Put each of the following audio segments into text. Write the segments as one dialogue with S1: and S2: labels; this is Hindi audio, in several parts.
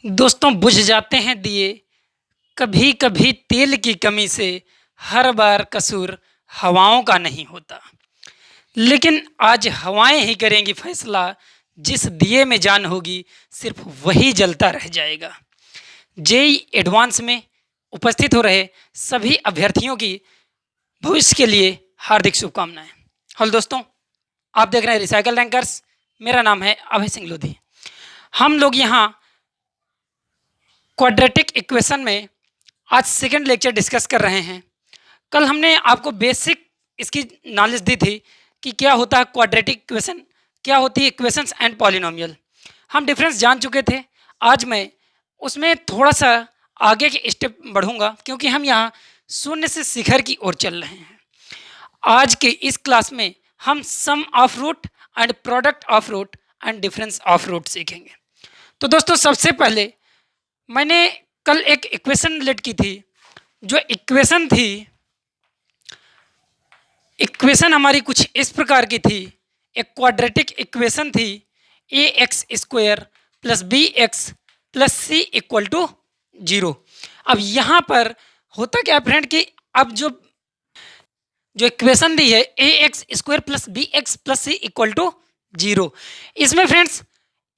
S1: दोस्तों बुझ जाते हैं दिए कभी कभी तेल की कमी से। हर बार कसूर हवाओं का नहीं होता, लेकिन आज हवाएं ही करेंगी फैसला। जिस दिए में जान होगी सिर्फ वही जलता रह जाएगा। जेई एडवांस में उपस्थित हो रहे सभी अभ्यर्थियों की भविष्य के लिए हार्दिक शुभकामनाएं। हेलो दोस्तों, आप देख रहे हैं रिसाइकल रैंकर्स। मेरा नाम है अभय सिंह लोधी। हम लोग यहाँ क्वाड्रेटिक इक्वेशन में आज सेकंड लेक्चर डिस्कस कर रहे हैं। कल हमने आपको बेसिक इसकी नॉलेज दी थी कि क्या होता है क्वाड्रेटिक इक्वेशन, क्या होती है इक्वेशंस एंड पॉलिनोमियल। हम डिफरेंस जान चुके थे। आज मैं उसमें थोड़ा सा आगे के स्टेप बढ़ूंगा, क्योंकि हम यहाँ शून्य से शिखर की ओर चल रहे हैं। आज के इस क्लास में हम sum of root and product of root and difference of root सीखेंगे। तो दोस्तों, सबसे पहले मैंने कल एक इक्वेशन लेट की थी। जो इक्वेशन थी, इक्वेशन हमारी कुछ इस प्रकार की थी। एक क्वाड्रेटिक इक्वेशन थी, a x square plus b x plus c equal to 0। अब यहाँ पर होता क्या फ्रेंड कि अब जो जो इक्वेशन दी है a x square plus b x plus c equal to 0, इसमें फ्रेंड्स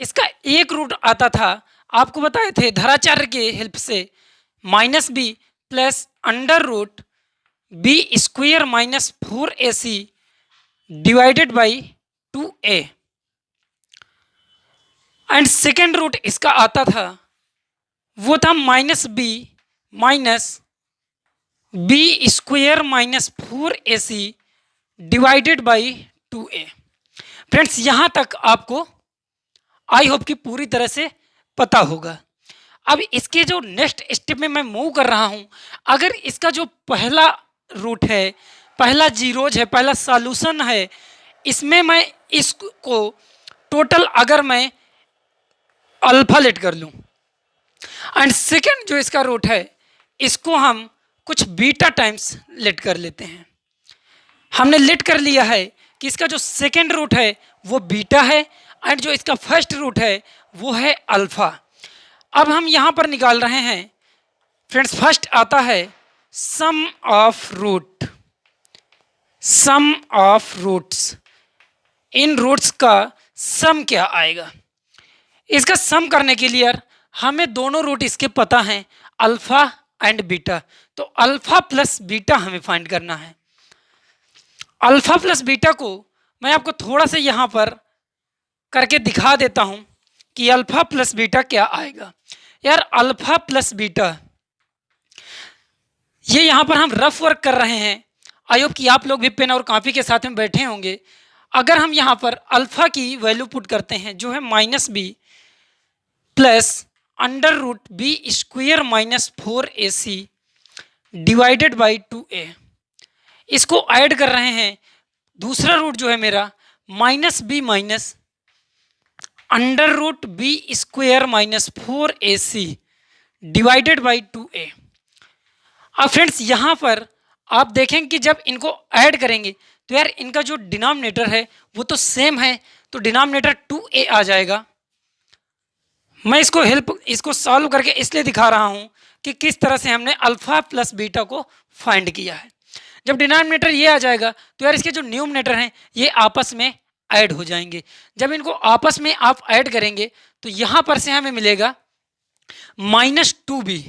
S1: इसका एक रूट आता था। आपको बताए थे धराचार्य के हेल्प से minus B plus under root B square minus 4ac divided by 2a। And second root इसका आता था, वो था minus B square minus 4ac divided by 2a। Friends, यहाँ तक आपको आई होप कि पूरी तरह से पता होगा। अब इसके जो नेक्स्ट स्टेप में मैं मूव कर रहा हूं, अगर इसका जो पहला रूट है, पहला जीरोज है, पहला सॉल्यूशन है, इसमें मैं इसको टोटल अगर मैं अल्फा लेट कर लूं एंड सेकेंड जो इसका रूट है इसको हम कुछ बीटा टाइम्स लेट कर लेते हैं। हमने लेट कर लिया है कि इसका जो सेकेंड रूट है वो बीटा है एंड जो इसका फर्स्ट रूट है वो है अल्फा। अब हम यहाँ पर निकाल रहे हैं फ्रेंड्स, फर्स्ट आता है sum of root, sum of roots. इन रूट्स का सम क्या आएगा? इसका सम करने के लिए हमें दोनों रूट इसके पता हैं, अल्फा एंड बीटा। तो अल्फा प्लस बीटा हमें फाइंड करना है। अल्फा प्लस बीटा को मैं आपको थोड़ा सा यहाँ पर करके दिखा देता हूँ कि अल्फा प्लस बीटा क्या आएगा। यार अल्फा प्लस बीटा, ये यहाँ पर हम रफ वर्क कर रहे हैं। आई होप कि आप लोग भी पेन और कॉपी के साथ में बैठे होंगे। अगर हम यहाँ पर अल्फा की वैल्यू पुट करते हैं जो है minus B plus under root B square minus 4ac divided by 2a, इसको ऐड कर रहे हैं। दूसरा रूट जो है मेरा minus B minus under root B square minus 4ac divided by 2a। अब फ्रेंड्स यहाँ पर आप देखेंगे कि जब इनको ऐड करेंगे तो यार इनका जो डिनोमिनेटर है वो तो सेम है, तो डिनोमिनेटर 2a आ जाएगा। मैं इसको सॉल्व करके इसलिए दिखा रहा हूँ कि किस तरह से हमने अल्फा प्लस बीटा को फाइंड किया है। जब डिनोमिनेटर ये आ जाएगा तो यार इसके जो न्यूमरेटर हैं ये आपस में ऐड हो जाएंगे। जब इनको आपस में आप ऐड करेंगे तो यहाँ पर से हमें मिलेगा -2b।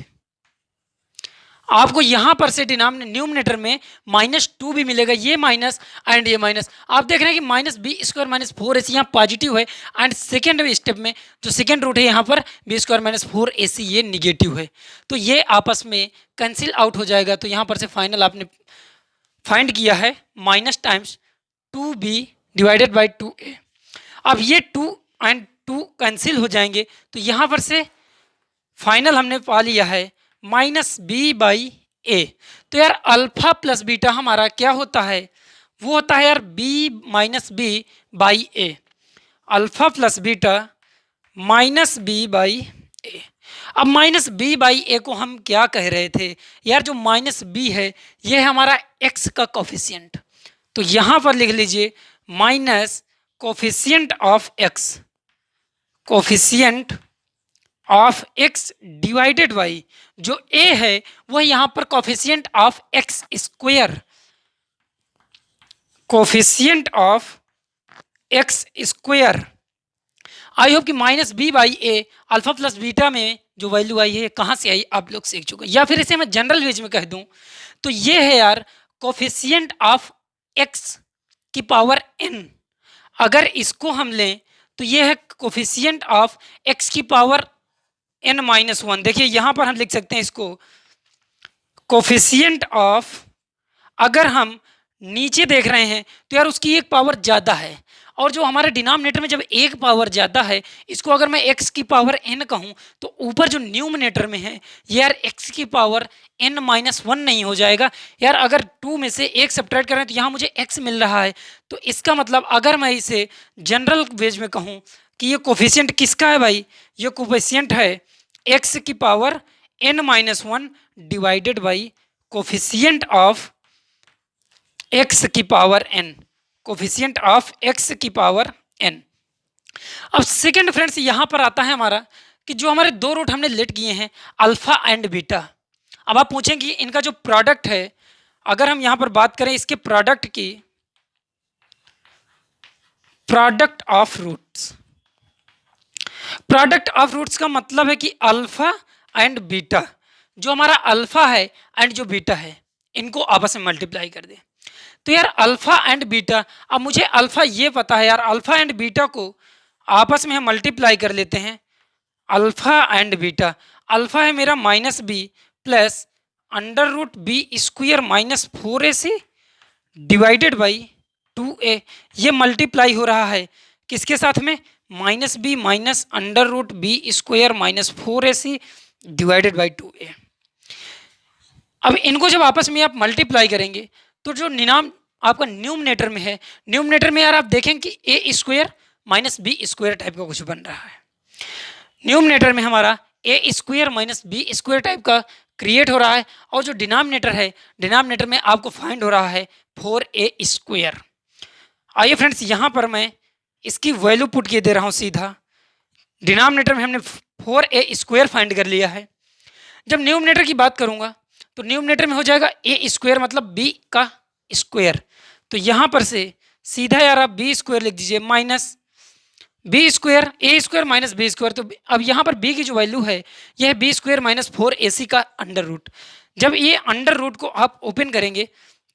S1: आपको यहाँ पर से न्यूमरेटर में -2b मिलेगा। ये माइनस एंड ये माइनस, आप देख रहे हैं कि minus b square minus 4ac यहाँ पॉजिटिव है एंड सेकेंड स्टेप में जो सेकेंड रूट है यहाँ पर बी स्क्वायर माइनस 4ac ये निगेटिव है। तो ये आपस में कैंसिल आउट हो जाएगा। तो यहाँ पर से फाइनल आपने फाइंड किया है minus times 2b divided by 2a। अब ये 2 एंड 2 कैंसिल हो जाएंगे तो यहाँ पर से फाइनल हमने पा लिया है माइनस बी बाई ए। तो यार अल्फा प्लस बीटा हमारा क्या होता है? वो होता है यार b minus B by a. Alpha plus beta minus B by a. अब माइनस बी बाई ए को हम क्या कह रहे थे? यार जो माइनस बी है ये है हमारा एक्स का कोफिशिएंट। तो यहाँ पर लिख लीजिए minus coefficient of x, coefficient of x divided by जो ए है वह यहां पर coefficient of x square, coefficient of x square. I hope कि minus B by a alpha plus beta में जो वैल्यू आई है कहाँ से आई आप लोग सीख चुके हैं। या फिर इसे मैं जनरल वेज में कह दूं तो ये है यार कोफिशिएंट ऑफ एक्स की पावर एन। अगर इसको हम लें तो ये है कोफिशिएंट ऑफ एक्स की पावर एन माइनस वन। देखिए यहां पर हम लिख सकते हैं इसको कोफिशिएंट ऑफ, अगर हम नीचे देख रहे हैं तो यार उसकी एक पावर ज़्यादा है, और जो हमारे डिनोमिनेटर में जब एक पावर ज़्यादा है इसको अगर मैं x की पावर n कहूँ तो ऊपर जो न्यूमिनेटर में है ये यार x की पावर n माइनस वन नहीं हो जाएगा यार। अगर 2 में से एक सब्ट्रैक्ट करें तो यहाँ मुझे x मिल रहा है, तो इसका मतलब अगर मैं इसे जनरल वेज में कहूँ कि ये कोफिशिएंट किसका है भाई, ये कोफिशिएंट है x की power n minus one divided by coefficient of x की power n, coefficient of x की पावर n। अब सेकंड फ्रेंड्स यहां पर आता है हमारा कि जो हमारे दो रूट हमने लेट किए हैं अल्फा एंड बीटा। अब आप पूछेंगे कि इनका जो प्रोडक्ट है, अगर हम यहां पर बात करें इसके प्रोडक्ट की, product of roots, product of roots का मतलब है कि अल्फा एंड बीटा, जो हमारा अल्फा है एंड जो बीटा है इनको आपस में मल्टीप्लाई कर दे। तो यार अल्फा एंड बीटा, अब मुझे अल्फा ये पता है यार, अल्फा एंड बीटा को आपस में हम मल्टीप्लाई कर लेते हैं। अल्फा एंड बीटा, अल्फा है मेरा minus B plus under root B square minus 4ac divided by 2a। ये मल्टीप्लाई हो रहा है किसके साथ में, minus B minus under root B square minus 4ac divided by 2a। अब इनको जब आपस में आप मल्टीप्लाई करेंगे तो जो निनाम आपका न्यूमिनेटर में है, न्यूमिनेटर में यार आप देखें कि a square minus b square type का कुछ बन रहा है। न्यूमिनेटर में हमारा a square minus b square type का क्रिएट हो रहा है, और जो डिनोमिनेटर है, डिनोमिनेटर में आपको फाइंड हो रहा है 4a स्क्वायर। आइए फ्रेंड्स यहाँ पर मैं इसकी वैल्यू पुट किए दे रहा हूँ सीधा। डिनोमिनेटर में हमने 4a स्क्वायर फाइंड कर लिया है। जब न्यूमिनेटर की बात करूँगा तो न्यूमिनेटर में हो जाएगा ए स्क्वायर मतलब b का स्क्वायर, तो यहाँ पर से सीधा यार आप बी स्क्वायर लिख दीजिए माइनस बी स्क्वायर ए स्क्वायर माइनस बी स्क्वायर। तो अब यहाँ पर b की जो वैल्यू है यह है बी स्क्वायर माइनस 4ac का अंडर रूट। जब ये अंडर रूट को आप ओपन करेंगे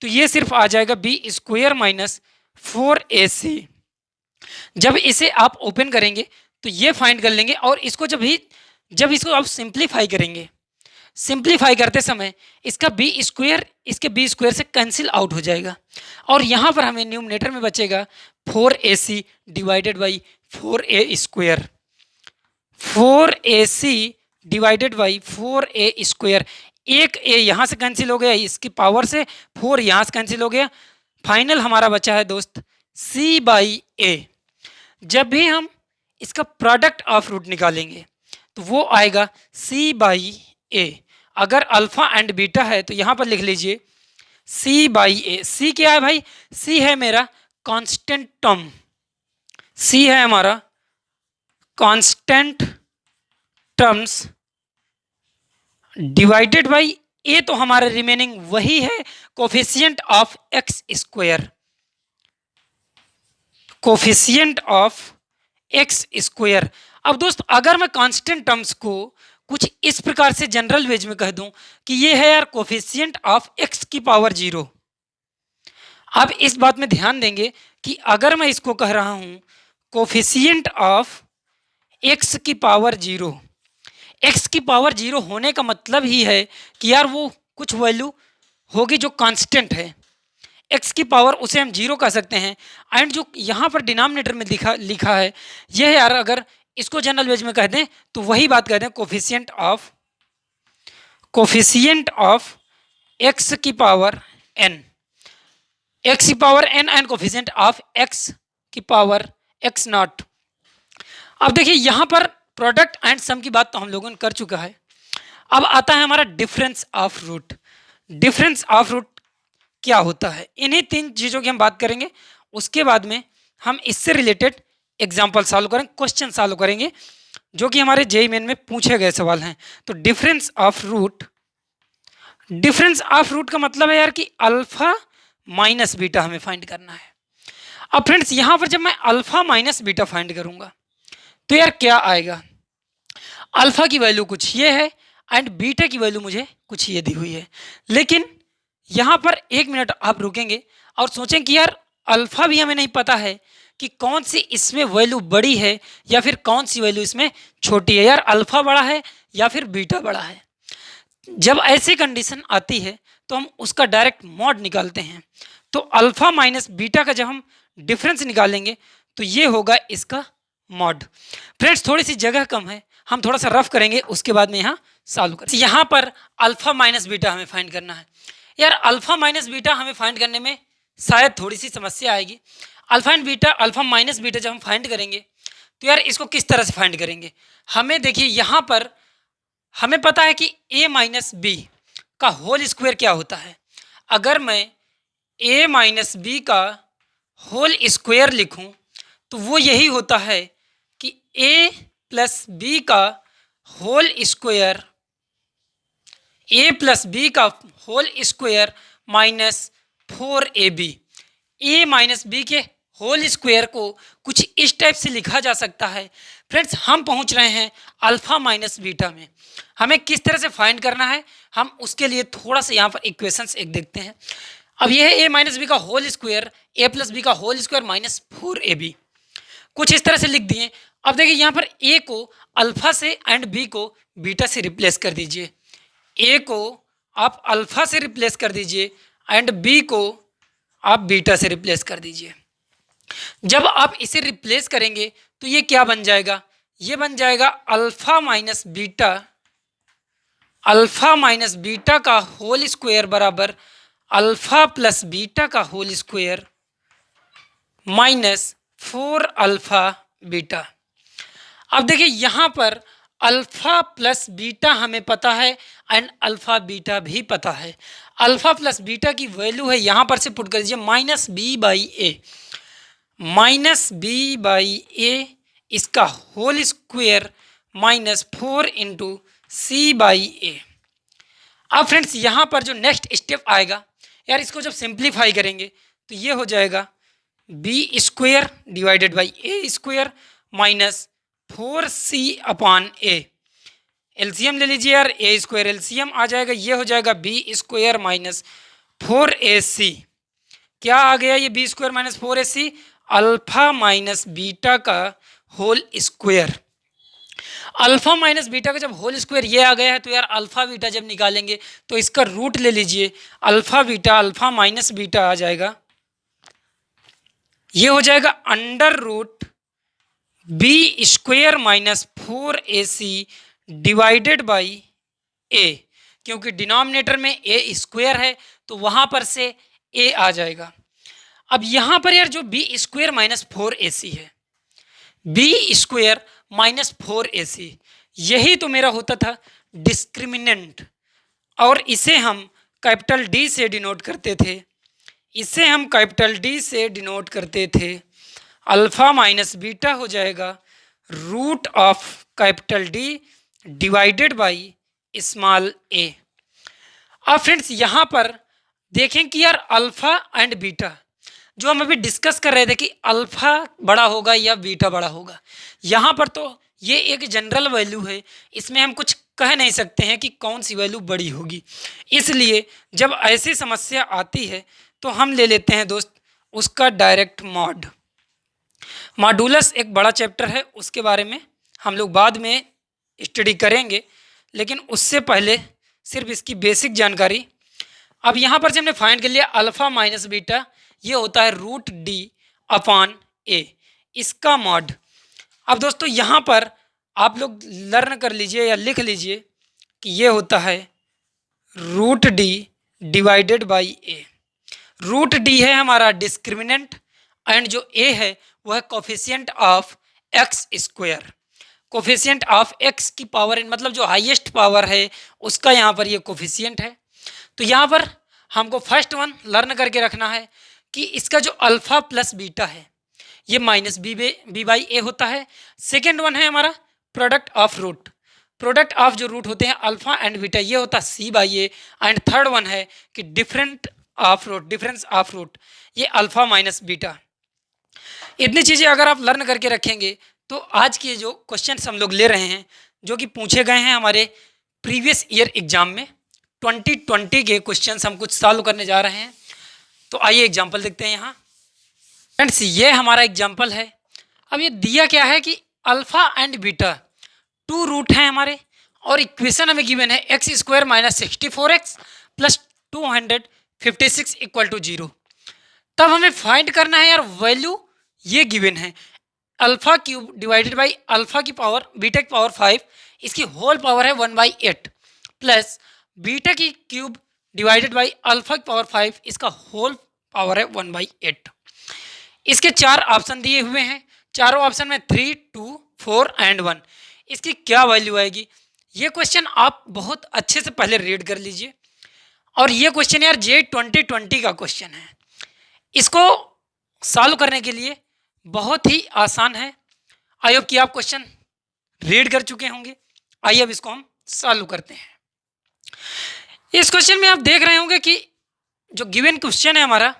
S1: तो ये सिर्फ आ जाएगा बी स्क्वायर माइनस 4ac। जब इसे आप ओपन करेंगे तो ये फाइंड कर लेंगे, और इसको जब इसको आप सिंप्लीफाई करेंगे, सिंप्लीफाई करते समय इसका बी स्क्वायर इसके बी स्क्वायर से कैंसिल आउट हो जाएगा, और यहाँ पर हमें न्यूमिनेटर में बचेगा 4ac divided by 4a square, 4ac divided by 4a square. एक a यहाँ से कैंसिल हो गया इसकी पावर से, 4 यहाँ से कैंसिल हो गया, फाइनल हमारा बचा है दोस्त c बाई a। जब भी हम इसका प्रोडक्ट ऑफ रूट निकालेंगे तो वो आएगा c बाई a। अगर अल्फा एंड बीटा है तो यहाँ पर लिख लीजिए c बाई a। c क्या है भाई, c है मेरा कांस्टेंट टर्म, c है हमारा constant terms divided by a, तो हमारा रिमेनिंग वही है coefficient of x square, coefficient of x square. अब दोस्त अगर मैं कांस्टेंट टर्म्स को कुछ इस प्रकार से जनरल वेज में कह दूं कि ये है यार कोफिशिएंट ऑफ x की पावर 0। आप इस बात में ध्यान देंगे कि अगर मैं इसको कह रहा हूं कोफिशिएंट ऑफ x की पावर 0, x की पावर 0 होने का मतलब ही है कि यार वो कुछ वैल्यू होगी जो कांस्टेंट है, x की पावर उसे हम 0 कह सकते हैं। एंड जो यहाँ पर डिनोमिनेटर में लिखा है यह यार अगर इसको जनरल वेज में कह दें तो वही बात कहते हैं कोफिशिएंट ऑफ x की पावर n, x की power n and coefficient of x की पावर x नॉट। अब देखिए यहाँ पर प्रोडक्ट एंड सम की बात तो हम लोगों ने कर चुका है। अब आता है हमारा difference of root. Difference of root क्या होता है, इन्हीं 3 चीज़ों की हम बात करेंगे। उसके बाद में हम इससे रिलेटेड एग्जाम्पल सॉल्व करेंगे, क्वेश्चन सॉल्व करेंगे जो कि हमारे जेईई मेन में पूछे गए सवाल हैं। तो डिफरेंस ऑफ रूट का मतलब है यार कि अल्फा माइनस बीटा हमें फाइंड करना है। अब फ्रेंड्स यहाँ पर जब मैं अल्फा माइनस बीटा फाइंड करूंगा तो यार क्या आएगा, अल्फा की वैल्यू कुछ ये है एंड बीटा की वैल्यू मुझे कुछ ये दी हुई है। लेकिन यहाँ पर एक मिनट आप रुकेंगे और सोचें कि यार अल्फा भी हमें नहीं पता है कि कौन सी इसमें वैल्यू बड़ी है या फिर कौन सी वैल्यू इसमें छोटी है। यार अल्फा बड़ा है या फिर बीटा बड़ा है। जब ऐसी कंडीशन आती है तो हम उसका डायरेक्ट मॉड निकालते हैं। तो अल्फा माइनस बीटा का जब हम डिफरेंस निकालेंगे तो ये होगा इसका मॉड। फ्रेंड्स थोड़ी सी जगह कम है, हम थोड़ा सा रफ करेंगे, उसके बाद में यहाँ सॉल्व करेंगे। यहाँ पर अल्फा माइनस बीटा हमें फाइंड करना है। यार अल्फा माइनस बीटा हमें फाइंड करने में शायद थोड़ी सी समस्या आएगी। अल्फा माइनस बीटा जब हम फाइंड करेंगे तो यार इसको किस तरह से फाइंड करेंगे। हमें देखिए यहाँ पर हमें पता है कि a माइनस बी का होल स्क्वायर क्या होता है। अगर मैं a माइनस बी का होल स्क्वायर लिखूं तो वो यही होता है कि a प्लस बी का whole square minus 4ab। a minus B के होल स्क्वायर को कुछ इस टाइप से लिखा जा सकता है। फ्रेंड्स हम पहुंच रहे हैं अल्फा माइनस बीटा में। हमें किस तरह से फाइंड करना है हम उसके लिए थोड़ा सा यहाँ पर इक्वेशंस एक देखते हैं। अब यह है a माइनस बी का whole square a plus B का होल स्क्वायर माइनस 4ab, कुछ इस तरह से लिख दिए। अब देखिए यहाँ पर a को अल्फा से एंड b को बीटा से रिप्लेस कर दीजिए। a को आप अल्फा से रिप्लेस कर दीजिए एंड b को आप बीटा से रिप्लेस कर दीजिए। जब आप इसे रिप्लेस करेंगे तो ये क्या बन जाएगा, ये बन जाएगा अल्फा माइनस बीटा का होल स्क्वायर बराबर अल्फा प्लस बीटा का whole square minus 4 alpha beta. अब देखिए यहाँ पर अल्फा प्लस बीटा हमें पता है एंड अल्फा बीटा भी पता है। अल्फा प्लस बीटा की वैल्यू है यहाँ पर से पुट कर दीजिए माइनस बी बाई ए इसका whole square minus 4 into c by a. अब फ्रेंड्स यहाँ पर जो नेक्स्ट स्टेप आएगा यार इसको जब सिंप्लीफाई करेंगे तो ये हो जाएगा B square divided by A square minus 4c upon A. LCM ले लीजिए यार, ए स्क्वायर एलसीएम आ जाएगा, ये हो जाएगा बी स्क्वायर माइनस 4ac। क्या आ गया ये b square minus 4ac, alpha minus beta का whole square. Alpha minus beta का जब होल स्क्वायर ये आ गया है तो यार अल्फा बीटा जब निकालेंगे तो इसका रूट ले लीजिए, अल्फा माइनस बीटा आ जाएगा, ये हो जाएगा under root B square minus 4ac divided by a. क्योंकि डिनोमिनेटर में ए स्क्वायर है तो वहां पर से ए आ जाएगा। अब यहाँ पर यार जो बी स्क्वायर माइनस 4ac है, बी स्क्वायर माइनस 4ac यही तो मेरा होता था डिस्क्रिमिनेंट, और इसे हम कैपिटल डी से डिनोट करते थे, अल्फा माइनस बीटा हो जाएगा root of capital D divided by small a. अब फ्रेंड्स यहाँ पर देखें कि यार अल्फा एंड बीटा जो हम अभी डिस्कस कर रहे थे कि अल्फा बड़ा होगा या बीटा बड़ा होगा, यहाँ पर तो ये एक जनरल वैल्यू है, इसमें हम कुछ कह नहीं सकते हैं कि कौन सी वैल्यू बड़ी होगी। इसलिए जब ऐसी समस्या आती है तो हम ले लेते हैं दोस्त उसका डायरेक्ट मॉड। मॉडुलस एक बड़ा चैप्टर है, उसके बारे में हम लोग बाद में स्टडी करेंगे, लेकिन उससे पहले सिर्फ इसकी बेसिक जानकारी। अब यहाँ पर से हमने फाइंड कर लिया अल्फा माइनस बीटा, ये होता है रूट डी अपॉन ए, इसका मॉड। अब दोस्तों यहाँ पर आप लोग लर्न कर लीजिए या लिख लीजिए कि ये होता है root D divided by A. Root D है हमारा डिस्क्रिमिनेंट एंड जो ए है वह coefficient of x square, coefficient of X की पावर n, मतलब जो हाईएस्ट पावर है उसका यहाँ पर ये कोफिशिएंट है। तो यहाँ पर हमको फर्स्ट वन लर्न करके रखना है कि इसका जो अल्फा प्लस बीटा है ये माइनस बी बाई ए होता है। सेकेंड वन है हमारा product of root, product of जो रूट होते हैं अल्फा एंड बीटा, ये होता है c by a. And third one है कि different of root, difference of root, ये अल्फा माइनस बीटा। इतनी चीज़ें अगर आप लर्न करके रखेंगे तो आज के जो क्वेश्चन हम लोग ले रहे हैं जो कि पूछे गए हैं हमारे प्रीवियस ईयर एग्जाम में, 2020 के क्वेश्चन हम कुछ सॉल्व करने जा रहे हैं। तो आइए एग्जाम्पल देखते हैं यहाँ। फ्रेंड्स ये हमारा एग्जाम्पल है। अब ये दिया क्या है कि alpha and beta two root हैं हमारे, और इक्वेशन हमें गिवन है X square minus 64x plus 256 equal to 0। तब हमें फाइंड करना है यार वैल्यू, ये गिवन है alpha cube divided by alpha की पावर बीटा की पावर 5, इसकी होल पावर है 1/8 प्लस बीटा की क्यूब डिवाइडेड बाई अल्फा की पावर 5, इसका होल पावर है 1/8। इसके 4 ऑप्शन दिए हुए हैं, चारों ऑप्शन में 3, 2, 4 एंड 1। इसकी क्या वैल्यू आएगी, ये क्वेश्चन आप बहुत अच्छे से पहले रीड कर लीजिए। और ये क्वेश्चन यार जे 2020 का क्वेश्चन है, इसको सॉल्व करने के लिए बहुत ही आसान है। आई होप कि आप क्वेश्चन रीड कर चुके होंगे। आइए अब इसको हम सॉल्व करते हैं। इस क्वेश्चन में आप देख रहे होंगे कि जो गिवन क्वेश्चन है हमारा,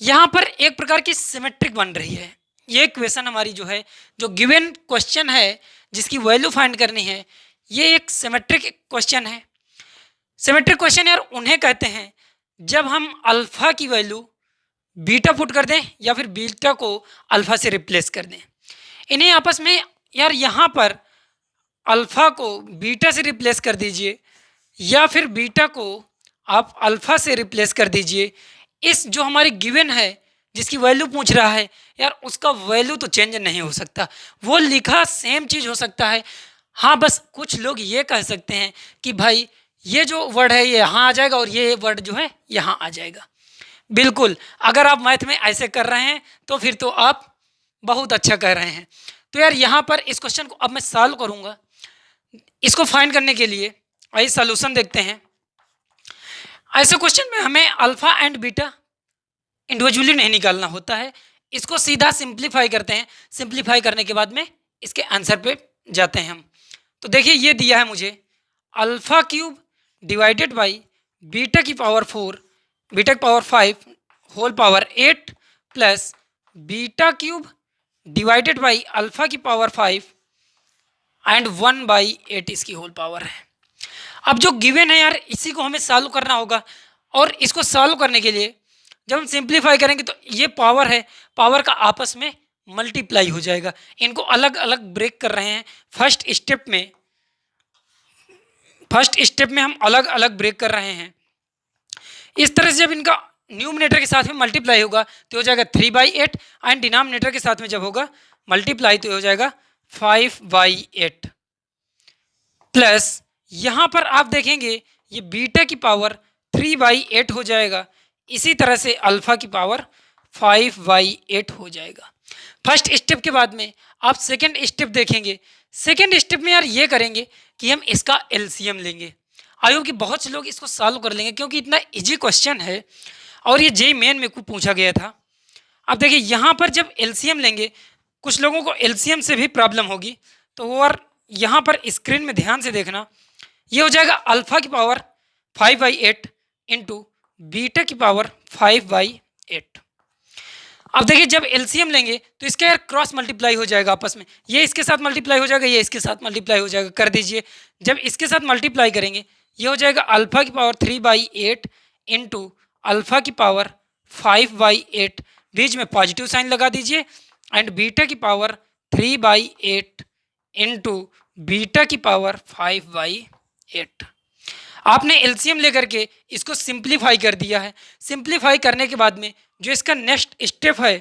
S1: यहाँ पर एक प्रकार की सिमेट्रिक बन रही है। ये इक्वेशन हमारी जो है, जो गिवन क्वेश्चन है जिसकी वैल्यू फाइंड करनी है, ये एक सिमेट्रिक क्वेश्चन है। सिमेट्रिक क्वेश्चन यार उन्हें कहते हैं जब हम अल्फा की वैल्यू बीटा पुट कर दें या फिर बीटा को अल्फा से रिप्लेस कर दें। इन्हें आपस में यार यहाँ पर अल्फा को बीटा से रिप्लेस कर दीजिए या फिर बीटा को आप अल्फा से रिप्लेस कर दीजिए। इस जो हमारी गिवन है जिसकी वैल्यू पूछ रहा है यार, उसका वैल्यू तो चेंज नहीं हो सकता, वो लिखा सेम चीज़ हो सकता है। हाँ बस कुछ लोग ये कह सकते हैं कि भाई ये जो वर्ड है ये यहाँ आ जाएगा और ये वर्ड जो है यहाँ आ जाएगा। बिल्कुल, अगर आप मैथ में ऐसे कर रहे हैं तो फिर तो आप बहुत अच्छा कर रहे हैं। तो यार यहाँ पर इस क्वेश्चन को अब मैं सॉल्व करूँगा। इसको फाइंड करने के लिए आइए सॉल्यूशन देखते हैं। ऐसे क्वेश्चन में हमें अल्फा एंड बीटा इंडिविजुअली नहीं निकालना होता है, इसको सीधा सिंप्लीफाई करते हैं। सिंप्लीफाई करने के बाद में इसके आंसर पे जाते हैं हम। तो देखिए ये दिया है मुझे alpha cube divided by beta की पावर 4, बीटा की power 5 whole power 8 plus beta cube divided by alpha की पावर 5 एंड 1/8 इसकी होल पावर है। अब जो गिवन है यार इसी को हमें सॉल्व करना होगा, और इसको सॉल्व करने के लिए जब हम सिंप्लीफाई करेंगे तो ये पावर है, पावर का आपस में मल्टीप्लाई हो जाएगा। इनको अलग अलग ब्रेक कर रहे हैं फर्स्ट स्टेप में हम अलग अलग ब्रेक कर रहे हैं। इस तरह से जब इनका न्यूमिनेटर के साथ में मल्टीप्लाई होगा तो हो जाएगा 3/8 एंड डिनोमिनेटर के साथ में जब होगा मल्टीप्लाई तो हो जाएगा 5/8 प्लस यहाँ पर आप देखेंगे ये बीटा की पावर 3/8 हो जाएगा। इसी तरह से अल्फा की पावर 5/8 हो जाएगा। फर्स्ट स्टेप के बाद में आप सेकंड स्टेप देखेंगे। सेकंड स्टेप में यार ये करेंगे कि हम इसका एलसीएम लेंगे। आई होप कि बहुत से लोग इसको सॉल्व कर लेंगे क्योंकि इतना इजी क्वेश्चन है और ये जेईई मेन में पूछा गया था। अब देखिए यहाँ पर जब एलसीएम लेंगे, कुछ लोगों को एलसीएम से भी प्रॉब्लम होगी, तो वो और यहाँ पर स्क्रीन में ध्यान से देखना। ये हो जाएगा अल्फा की पावर 5/8 इंटू बीटा की पावर 5/8। अब देखिए जब एलसीएम लेंगे तो इसका यार क्रॉस मल्टीप्लाई हो जाएगा आपस में, ये इसके साथ मल्टीप्लाई हो जाएगा, ये इसके साथ मल्टीप्लाई हो जाएगा। कर दीजिए, जब इसके साथ मल्टीप्लाई करेंगे ये हो जाएगा अल्फा की पावर 3/8 इंटू अल्फा की पावर 5/8, बीच में पॉजिटिव साइन लगा दीजिए, एंड बीटा की पावर 3/8 इंटू बीटा की पावर 5/8। आपने एलसीएम लेकर के इसको सिंप्लीफाई कर दिया है। सिंप्लीफाई करने के बाद में जो इसका नेक्स्ट स्टेप है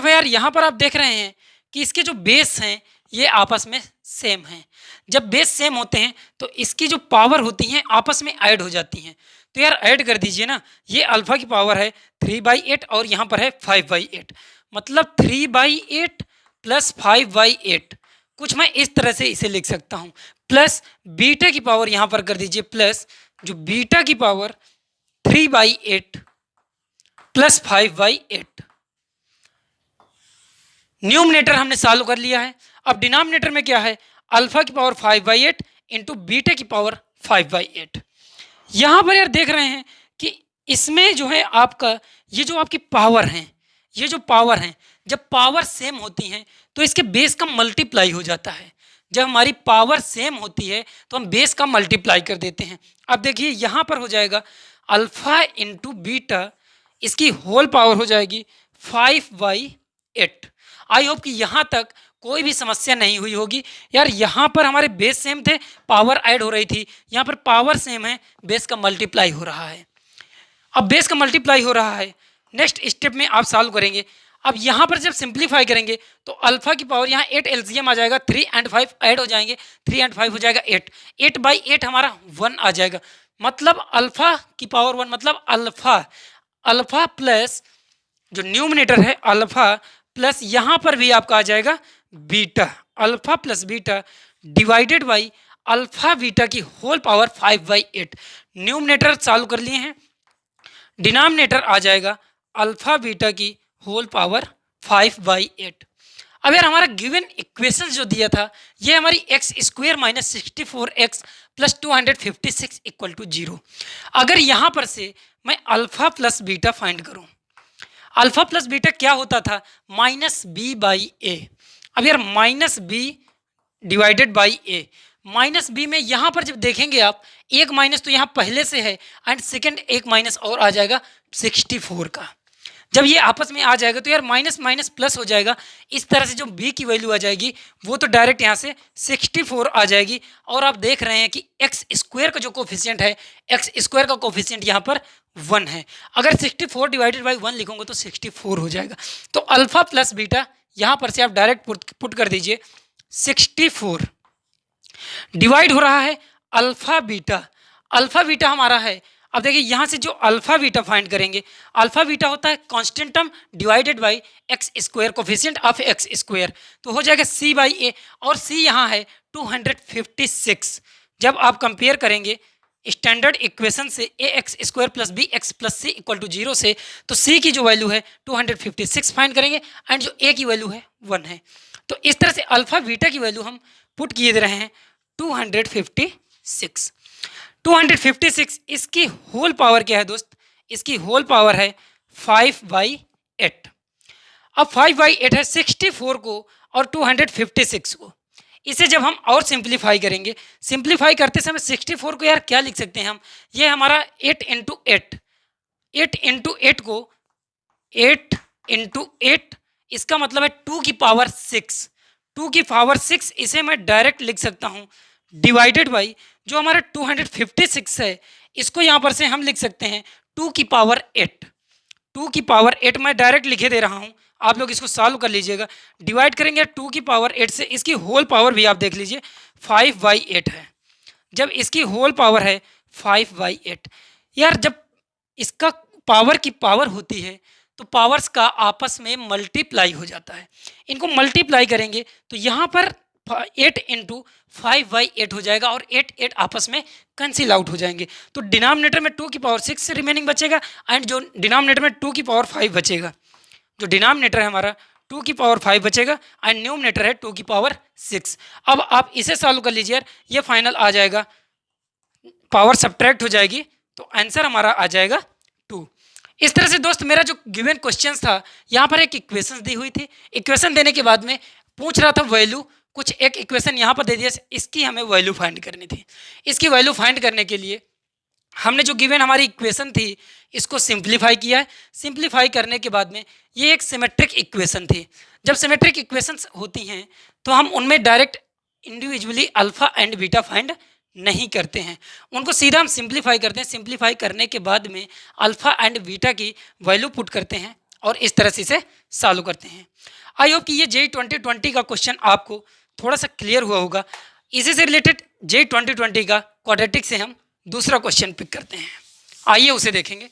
S1: यार, यहाँ पर आप देख रहे हैं कि इसके जो बेस हैं ये आपस में सेम हैं। जब बेस सेम होते हैं तो इसकी जो पावर होती हैं आपस में ऐड हो जाती हैं। तो यार ऐड कर दीजिए ना, ये अल्फा की पावर है 3/8 और यहाँ पर है 5/8, मतलब 3/8 प्लस 5/8। कुछ मैं इस तरह से इसे लिख सकता हूँ, प्लस बीटा की पावर यहाँ पर कर दीजिए, प्लस जो बीटा की पावर 3/8 प्लस 5/8। न्यूमिनेटर हमने सॉल्व कर लिया है। अब डिनोमिनेटर में क्या है, अल्फा की पावर 5/8 इंटू बीटा की पावर 5/8। यहाँ पर यार देख रहे हैं कि इसमें जो है आपका ये जो आपकी पावर हैं, ये जो पावर हैं, जब पावर सेम होती हैं तो इसके बेस का मल्टीप्लाई हो जाता है। जब हमारी पावर सेम होती है तो हम बेस का मल्टीप्लाई कर देते हैं। अब देखिए यहाँ पर हो जाएगा अल्फा इंटू बीटा, इसकी होल पावर हो जाएगी 5/8। आई होप कि यहाँ तक कोई भी समस्या नहीं हुई होगी। यार यहाँ पर हमारे बेस सेम थे, पावर ऐड हो रही थी, यहाँ पर पावर सेम है, बेस का मल्टीप्लाई हो रहा है। अब बेस का मल्टीप्लाई हो रहा है, नेक्स्ट स्टेप में आप सॉल्व करेंगे। अब यहाँ पर जब सिंप्लीफाई करेंगे तो अल्फा की पावर यहाँ 8 एलसीएम आ जाएगा, 3 और 5 ऐड हो जाएंगे, 3 और 5 हो जाएगा 8, 8/8 हमारा 1 आ जाएगा। मतलब अल्फा की पावर 1 मतलब अल्फा प्लस जो न्यूमिनेटर है अल्फा प्लस यहाँ पर भी आपका आ जाएगा beta, alpha plus beta divided by alpha beta की होल पावर 5/8। न्यूमिनेटर चालू कर लिए हैं, डिनोमिनेटर आ जाएगा अल्फा बीटा की होल पावर 5/8। अब यार हमारा गिवन इक्वेशन जो दिया था ये हमारी x² minus 64x plus 256 equal to 0। अगर यहाँ पर से मैं अल्फा प्लस बीटा फाइंड करूँ, अल्फा प्लस बीटा क्या होता था, -b/a। अब यार -b divided by a, -b में यहाँ पर जब देखेंगे आप एक माइनस तो यहाँ पहले से है एंड सेकंड एक माइनस और आ जाएगा 64 का। जब ये आपस में आ जाएगा तो यार माइनस माइनस प्लस हो जाएगा। इस तरह से जो b की वैल्यू आ जाएगी वो तो डायरेक्ट यहाँ से 64 आ जाएगी। और आप देख रहे हैं कि x² का जो कोफिशिएंट है, x² का कोफिशिएंट यहाँ पर 1 है। अगर 64 डिवाइडेड बाई 1 लिखोगे तो 64 हो जाएगा। तो अल्फा प्लस बीटा यहाँ पर से आप डायरेक्ट पुट कर दीजिए, 64 डिवाइड हो रहा है अल्फा बीटा हमारा है। अब देखिए यहाँ से जो अल्फा बीटा फाइंड करेंगे, अल्फा बीटा होता है constant term divided by x², coefficient of x², तो हो जाएगा c/a और c यहाँ है 256। जब आप कंपेयर करेंगे स्टैंडर्ड इक्वेशन से ax² plus bx plus c equal to 0 से, तो c की जो वैल्यू है 256 फाइंड करेंगे एंड जो a की वैल्यू है 1 है। तो इस तरह से अल्फा बीटा की वैल्यू हम पुट किए दे रहे हैं 256। 256 इसकी होल पावर क्या है दोस्त, इसकी होल पावर है 5/8। अब 5/8 है 64 को और 256 को, इसे जब हम और सिंप्लीफाई करेंगे, सिंप्लीफाई करते समय 64 को यार क्या लिख सकते हैं हम, ये हमारा 8 इंटू 8 को 8 इंटू 8, इसका मतलब है 2 की पावर 6, 2 की पावर 6 इसे मैं डायरेक्ट लिख सकता हूँ डिवाइडेड बाई जो हमारा 256 है, इसको यहाँ पर से हम लिख सकते हैं 2 की पावर 8। 2 की पावर 8 मैं डायरेक्ट लिखे दे रहा हूँ, आप लोग इसको सॉल्व कर लीजिएगा। डिवाइड करेंगे 2 की पावर 8 से, इसकी होल पावर भी आप देख लीजिए 5/8 है। जब इसकी होल पावर है 5/8, यार जब इसका पावर की पावर होती है तो पावर्स का आपस में मल्टीप्लाई हो जाता है। इनको मल्टीप्लाई करेंगे तो यहाँ पर 8 इंटू 5/8 हो जाएगा और 8 आपस में कैंसिल आउट हो जाएंगे। तो डिनोमिनेटर में 2 की पावर 6 से रिमेनिंग बचेगा एंड जो डिनोमिनेटर में 2 की पावर 5 बचेगा, जो डिनोमिनेटर है हमारा 2 की पावर 5 बचेगा एंड न्यूमिनेटर है 2 की पावर 6। अब आप इसे सॉल्व कर लीजिए, ये फाइनल आ जाएगा, पावर सब्ट्रैक्ट हो जाएगी तो आंसर हमारा आ जाएगा 2। इस तरह से दोस्त मेरा जो गिवन क्वेश्चन था, यहाँ पर एक इक्वेशन दी हुई थी, इक्वेशन देने के बाद में पूछ रहा था वैल्यू, कुछ एक इक्वेशन यहाँ पर दे दिया, इसकी हमें वैल्यू फाइंड करनी थी। इसकी वैल्यू फाइंड करने के लिए हमने जो गिवन हमारी इक्वेशन थी इसको सिंप्लीफाई किया है। सिंप्लीफाई करने के बाद में ये एक सिमेट्रिक इक्वेशन थी। जब सिमेट्रिक इक्वेशंस होती हैं तो हम उनमें direct individually alpha and beta find नहीं करते हैं, उनको सीधा हम सिंप्लीफाई करते हैं। सिंप्लीफाई करने के बाद में अल्फा एंड बीटा की वैल्यू पुट करते हैं और इस तरह से इसे सॉल्व करते हैं। आई होप कि ये JEE 2020 का क्वेश्चन आपको थोड़ा सा क्लियर हुआ होगा। इसी से रिलेटेड JEE 2020 का क्वाड्रेटिक से हम दूसरा क्वेश्चन पिक करते हैं, आइए उसे देखेंगे।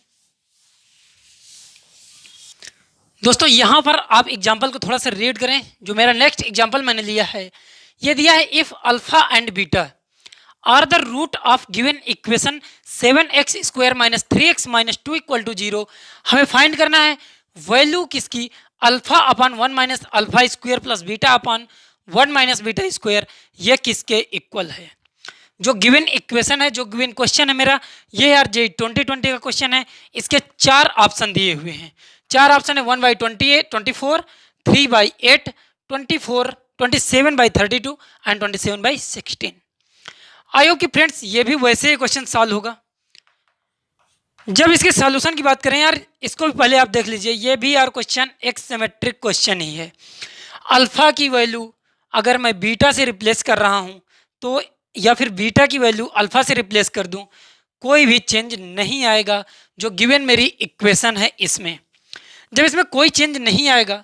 S1: दोस्तों यहाँ पर आप एग्जाम्पल को थोड़ा सा रीड करें। जो मेरा नेक्स्ट एग्जाम्पल मैंने लिया है, ये दिया है if alpha and beta are the root of given equation 7x² minus 3x minus 2 equal to 0। हमें फाइंड करना है वैल्यू किसकी, alpha upon 1 minus alpha square plus beta upon 1 minus beta square ये किसके इक्वल है। जो गिवन इक्वेशन है, जो गिवन क्वेश्चन है मेरा, ये यार जे 2020 का क्वेश्चन है। इसके 4 ऑप्शन दिए हुए हैं। 4 ऑप्शन है 1/28, 24, 3/8, 24, 27/32 एंड 27/16। आई होप कि फ्रेंड्स ये भी वैसे ही क्वेश्चन सॉल्व होगा। जब इसके सॉल्यूशन की बात करें यार, इसको भी पहले आप देख लीजिए। ये भी यार क्वेश्चन एक सिमेट्रिक क्वेश्चन ही है। अल्फा की वैल्यू अगर मैं बीटा से रिप्लेस कर रहा हूँ तो, या फिर बीटा की वैल्यू अल्फा से रिप्लेस कर दूँ, कोई भी चेंज नहीं आएगा जो गिवन मेरी इक्वेशन है इसमें। जब इसमें कोई चेंज नहीं आएगा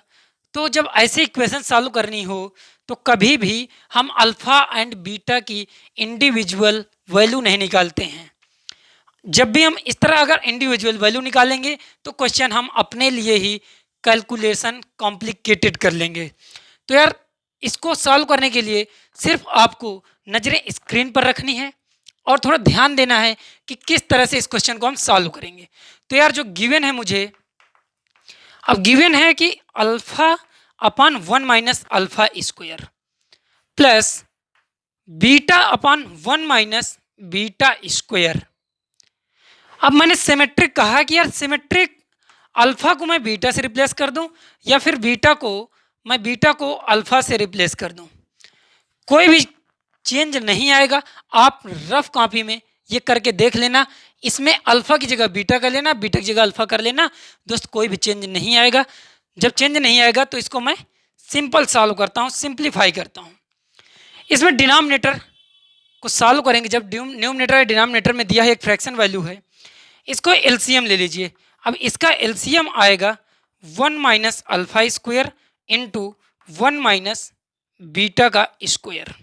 S1: तो जब ऐसे इक्वेशन सॉल्व करनी हो तो कभी भी हम अल्फा एंड बीटा की इंडिविजुअल वैल्यू नहीं निकालते हैं। जब भी हम इस तरह अगर इंडिविजुअल वैल्यू निकालेंगे तो क्वेश्चन हम अपने लिए ही कैलकुलेशन कॉम्प्लिकेटेड कर लेंगे। तो यार इसको सॉल्व करने के लिए सिर्फ आपको नज़रें स्क्रीन पर रखनी है और थोड़ा ध्यान देना है कि किस तरह से इस क्वेश्चन को हम सॉल्व करेंगे। तो यार जो गिवन है मुझे, अब गिवन है कि alpha upon 1 minus alpha square plus beta upon 1 minus beta square. अब मैंने सिमेट्रिक कहा कि यार सिमेट्रिक अल्फा को मैं बीटा से रिप्लेस कर दूं या फिर बीटा को मैं बीटा को अल्फा से रिप्लेस कर दूं, कोई भी चेंज नहीं आएगा। आप रफ कॉपी में ये करके देख लेना। इसमें अल्फा की जगह बीटा कर लेना, बीटा की जगह अल्फा कर लेना। दोस्त कोई भी चेंज नहीं आएगा। जब चेंज नहीं आएगा तो इसको मैं सिंपल सॉल्व करता हूँ, सिंप्लीफाई करता हूँ। इसमें डिनोमिनेटर को सॉल्व करेंगे। जब न्यूमरेटर या डिनोमिनेटर में दिया है एक फ्रैक्शन वैल्यू है, इसको एलसीएम ले लीजिए। अब इसका एलसीएम आएगा 1 minus alpha square into 1 minus beta का स्क्वायर।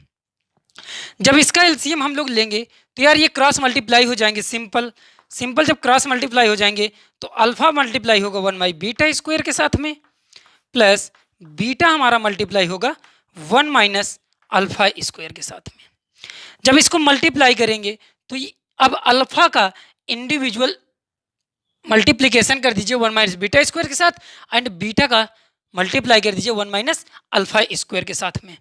S1: जब इसका एलसीएम हम लोग लेंगे तो यार ये क्रॉस मल्टीप्लाई हो जाएंगे। सिंपल जब क्रॉस मल्टीप्लाई हो जाएंगे तो अल्फा मल्टीप्लाई होगा 1 बाई बीटा स्क्वायर के साथ में, प्लस बीटा हमारा मल्टीप्लाई होगा 1 माइनस अल्फा स्क्वायर के साथ में। जब इसको मल्टीप्लाई करेंगे तो अब अल्फा का इंडिविजुअल मल्टीप्लिकेशन कर दीजिए 1 माइनस बीटा स्क्वायर के साथ एंड बीटा का मल्टीप्लाई कर दीजिए 1 माइनस अल्फा स्क्वायर के साथ में।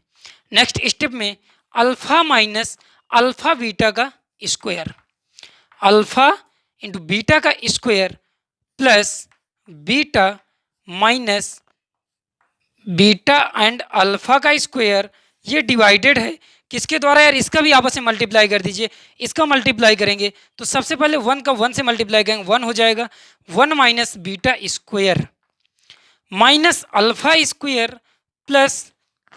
S1: नेक्स्ट स्टेप में अल्फा माइनस अल्फा बीटा का स्क्वायर, अल्फा इंटू बीटा का square plus beta minus beta and alpha का स्क्वायर। ये डिवाइडेड है किसके द्वारा यार, इसका भी आपस में मल्टीप्लाई कर दीजिए। इसका मल्टीप्लाई करेंगे तो सबसे पहले 1 का 1 से मल्टीप्लाई करेंगे 1 हो जाएगा। 1 minus beta square minus alpha square plus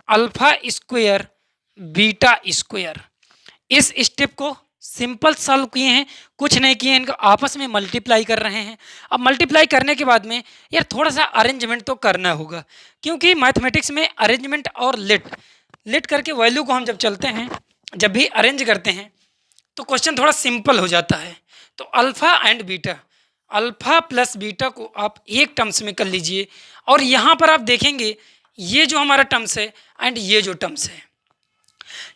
S1: alpha square beta square. इस स्टेप को सिंपल सॉल्व किए हैं, कुछ नहीं किए, इनको आपस में मल्टीप्लाई कर रहे हैं। अब मल्टीप्लाई करने के बाद में यार थोड़ा सा अरेंजमेंट तो करना होगा, क्योंकि मैथमेटिक्स में अरेंजमेंट और लेट करके वैल्यू को हम जब चलते हैं, जब भी अरेंज करते हैं तो क्वेश्चन थोड़ा सिंपल हो जाता है। तो alpha and beta, alpha plus beta को आप एक टर्म्स में कर लीजिए और यहाँ पर आप देखेंगे ये जो हमारा टर्म्स है एंड ये जो टर्म्स है,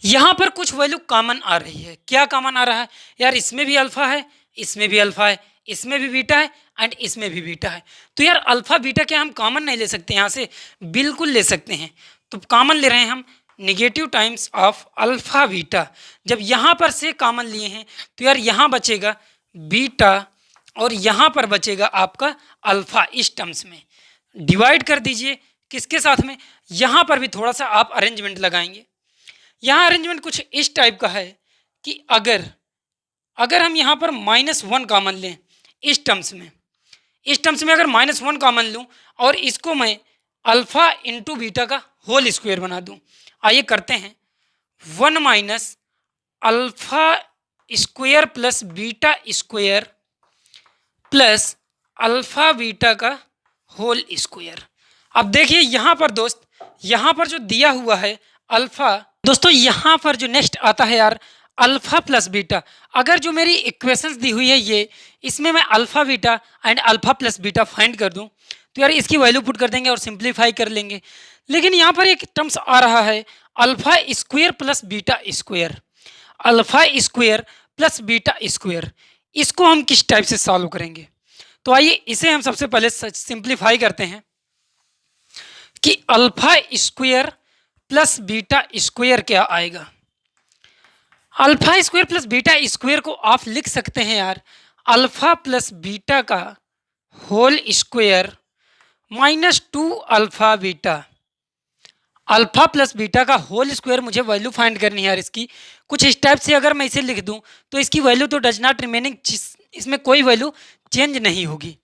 S1: यहाँ पर कुछ वैल्यू कॉमन आ रही है। क्या कॉमन आ रहा है यार, इसमें भी अल्फा है, इसमें भी अल्फा है, इसमें भी बीटा है एंड इसमें भी बीटा है। तो यार अल्फा बीटा क्या हम कॉमन नहीं ले सकते यहाँ से? बिल्कुल ले सकते हैं। तो कॉमन ले रहे हैं हम negative times of alpha beta. जब यहाँ पर से कॉमन लिए हैं तो यार यहाँ बचेगा बीटा और यहाँ पर बचेगा आपका अल्फा। इस टर्म्स में डिवाइड कर दीजिए किसके साथ में, यहाँ पर भी थोड़ा सा आप अरेंजमेंट लगाएंगे। यहाँ अरेंजमेंट कुछ इस टाइप का है कि अगर हम यहाँ पर -1 कॉमन लें इस टर्म्स में अगर -1 कॉमन लूँ और इसको मैं अल्फा इंटू बीटा का होल स्क्वायर बना दूँ। आइए करते हैं। 1 minus alpha square plus beta square plus alpha beta का होल स्क्वायर। अब देखिए यहाँ पर दोस्त, यहाँ पर जो दिया हुआ है अल्फा, दोस्तों यहाँ पर जो नेक्स्ट आता है यार अल्फा प्लस बीटा। अगर जो मेरी इक्वेशंस दी हुई है ये, इसमें मैं alpha beta and alpha plus beta find कर दूं तो यार इसकी वैल्यू पुट कर देंगे और सिंप्लीफाई कर लेंगे। लेकिन यहाँ पर एक टर्म्स आ रहा है alpha square plus beta square, alpha square plus beta square. इसको हम किस टाइप से सॉल्व करेंगे? तो आइए इसे हम सबसे पहले सिंप्लीफाई करते हैं कि alpha square plus beta square क्या आएगा। Alpha square plus beta square को आप लिख सकते हैं यार अल्फा प्लस बीटा का whole square -2 alpha beta. Alpha plus beta का होल स्क्वायर मुझे वैल्यू फाइंड करनी है यार इसकी। कुछ इस टाइप से अगर मैं इसे लिख दूं तो इसकी वैल्यू तो डज नॉट रिमेनिंग, इसमें कोई वैल्यू चेंज नहीं होगी।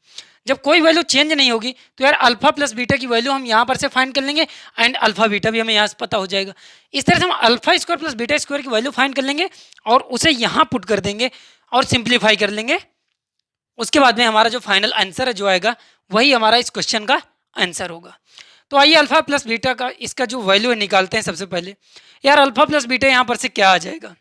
S1: जब कोई वैल्यू चेंज नहीं होगी तो यार अल्फा प्लस बीटा की वैल्यू हम यहाँ पर से फाइंड कर लेंगे एंड अल्फा बीटा भी हमें यहाँ से पता हो जाएगा। इस तरह से हम alpha square plus beta square की वैल्यू फाइंड कर लेंगे और उसे यहाँ पुट कर देंगे और सिंप्लीफाई कर लेंगे। उसके बाद में हमारा जो फाइनल आंसर है जो आएगा वही हमारा इस क्वेश्चन का आंसर होगा। तो आइए अल्फा प्लस बीटा का इसका जो वैल्यू है निकालते हैं। सबसे पहले यार अल्फा प्लस बीटा यहाँ पर से क्या आ जाएगा,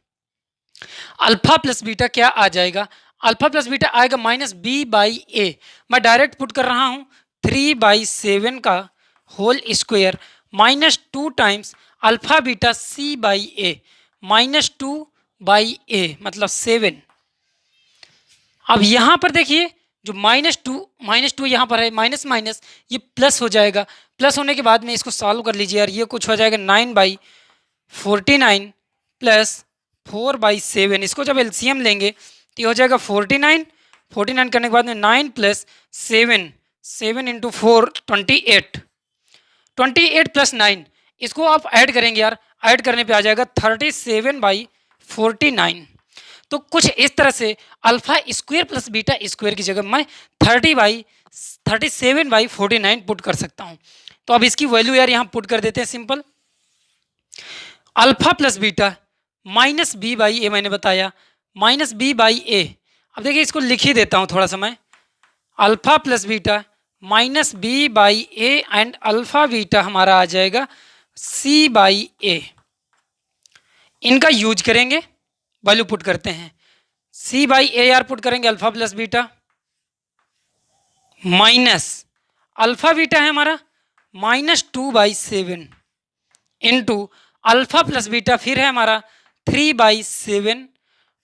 S1: अल्फा प्लस बीटा क्या आ जाएगा, अल्फा प्लस बीटा आएगा -b/a। मैं डायरेक्ट पुट कर रहा हूँ 3/7 का whole square -2 times alpha beta c/a, -2/a मतलब 7। अब यहाँ पर देखिए जो -2 यहाँ पर है माइनस माइनस ये प्लस हो जाएगा। प्लस होने के बाद में इसको सॉल्व कर लीजिए यार, ये कुछ हो जाएगा 9/49 प्लस 4/7। इसको जब एलसीएम लेंगे तो ये हो जाएगा 49 करने के बाद में 9 प्लस 7 इंटू 4 28 प्लस 9 इसको आप ऐड करेंगे यार, ऐड करने पे आ जाएगा 37/49। तो कुछ इस तरह से alpha square plus beta square की जगह मैं 37/49 पुट कर सकता हूँ। तो अब इसकी वैल्यू यार यहाँ पुट कर देते हैं simple. Alpha plus beta -b/a मैंने बताया -b/a। अब देखिए इसको लिख ही देता हूँ थोड़ा सा मैं, alpha plus beta -b/a and alpha beta हमारा आ जाएगा c/a। इनका यूज करेंगे, वैल्यू पुट करते हैं c/a यार पुट करेंगे alpha plus beta minus alpha beta है हमारा -2/7 इंटू अल्फा प्लस बीटा फिर है हमारा 3/7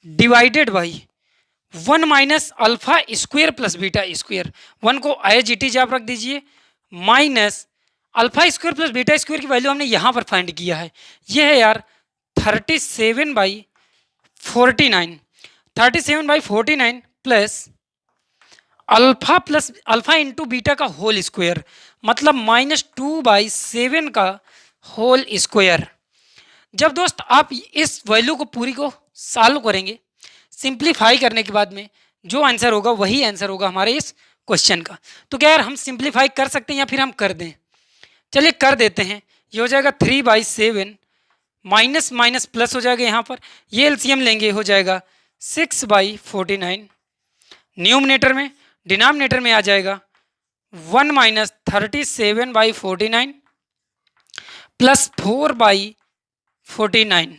S1: divided by 1 minus alpha square plus beta square. 1 को एज इट इज आप रख दीजिए minus alpha square plus beta square की वैल्यू हमने यहाँ पर फाइंड किया है, ये है यार 37/49 प्लस अल्फा इंटू बीटा का होल स्क्वायर मतलब -2/7 का होल स्क्वायर। जब दोस्त आप इस वैल्यू को पूरी को सॉल्व करेंगे, सिंप्लीफाई करने के बाद में जो आंसर होगा वही आंसर होगा हमारे इस क्वेश्चन का। तो क्या यार हम सिंप्लीफाई कर सकते हैं या फिर हम कर दें, चलिए कर देते हैं। ये हो जाएगा 3/7 माइनस माइनस प्लस हो जाएगा यहाँ पर, ये एलसीएम लेंगे हो जाएगा 6/49 न्यूमरेटर में, डिनोमिनेटर में आ जाएगा 1 माइनस 37/49 प्लस 4/49।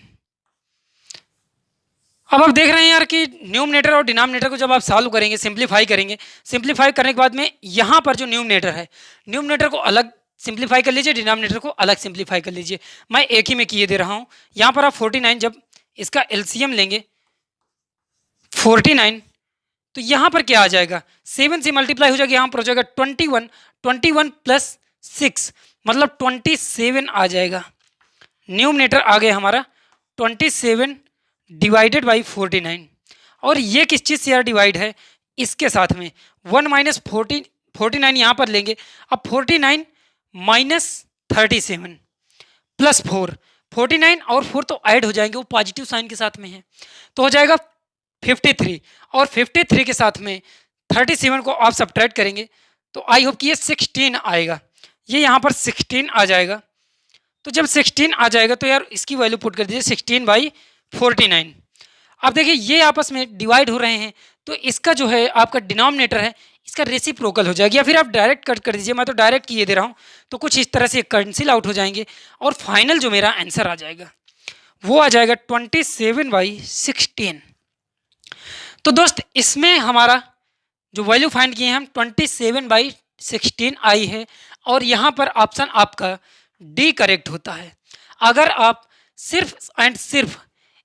S1: अब आप देख रहे हैं यार कि न्यूमरेटर और डिनोमिनेटर को जब आप सॉल्व करेंगे, सिंप्लीफाई करेंगे, सिंप्लीफाई करने के बाद में यहाँ पर जो न्यूमरेटर है, न्यूमरेटर को अलग सिंप्लीफाई कर लीजिए, डिनोमिनेटर को अलग सिंप्लीफाई कर लीजिए। मैं एक ही में किए दे रहा हूँ। यहाँ पर आप 49 जब इसका एलसीएम लेंगे 49 तो यहाँ पर क्या आ जाएगा 7 से मल्टीप्लाई हो जाएगा, यहाँ पर हो जाएगा 21 प्लस 6 मतलब 27 आ जाएगा। न्यूमरेटर आ गया हमारा 27 डिवाइडेड बाई 49 और ये किस चीज़ से यार डिवाइड है, इसके साथ में 1 माइनस 49 यहाँ पर लेंगे। अब 49 माइनस 37 प्लस 49 और 4 तो ऐड हो जाएंगे, वो पॉजिटिव साइन के साथ में है, तो हो जाएगा 53 और 53 के साथ में 37 को आप सब्ट्रैक्ट करेंगे तो आई होप कि ये 16 आएगा, ये यहाँ पर 16 आ जाएगा। तो जब 16 आ जाएगा तो यार इसकी वैल्यू पुट कर दीजिए 16/49। अब देखिए ये आपस में डिवाइड हो रहे हैं तो इसका जो है आपका डिनोमिनेटर है इसका रेसिप्रोकल हो जाएगा, या फिर आप डायरेक्ट कट कर दीजिए, मैं तो डायरेक्ट किए दे रहा हूँ। तो कुछ इस तरह से कैंसिल आउट हो जाएंगे और फाइनल जो मेरा आंसर आ जाएगा वो आ जाएगा 27/16। तो दोस्त इसमें हमारा जो वैल्यू फाइंड किए हैं हम 27/16 आई है और यहाँ पर ऑप्शन आपका डी करेक्ट होता है। अगर आप सिर्फ एंड सिर्फ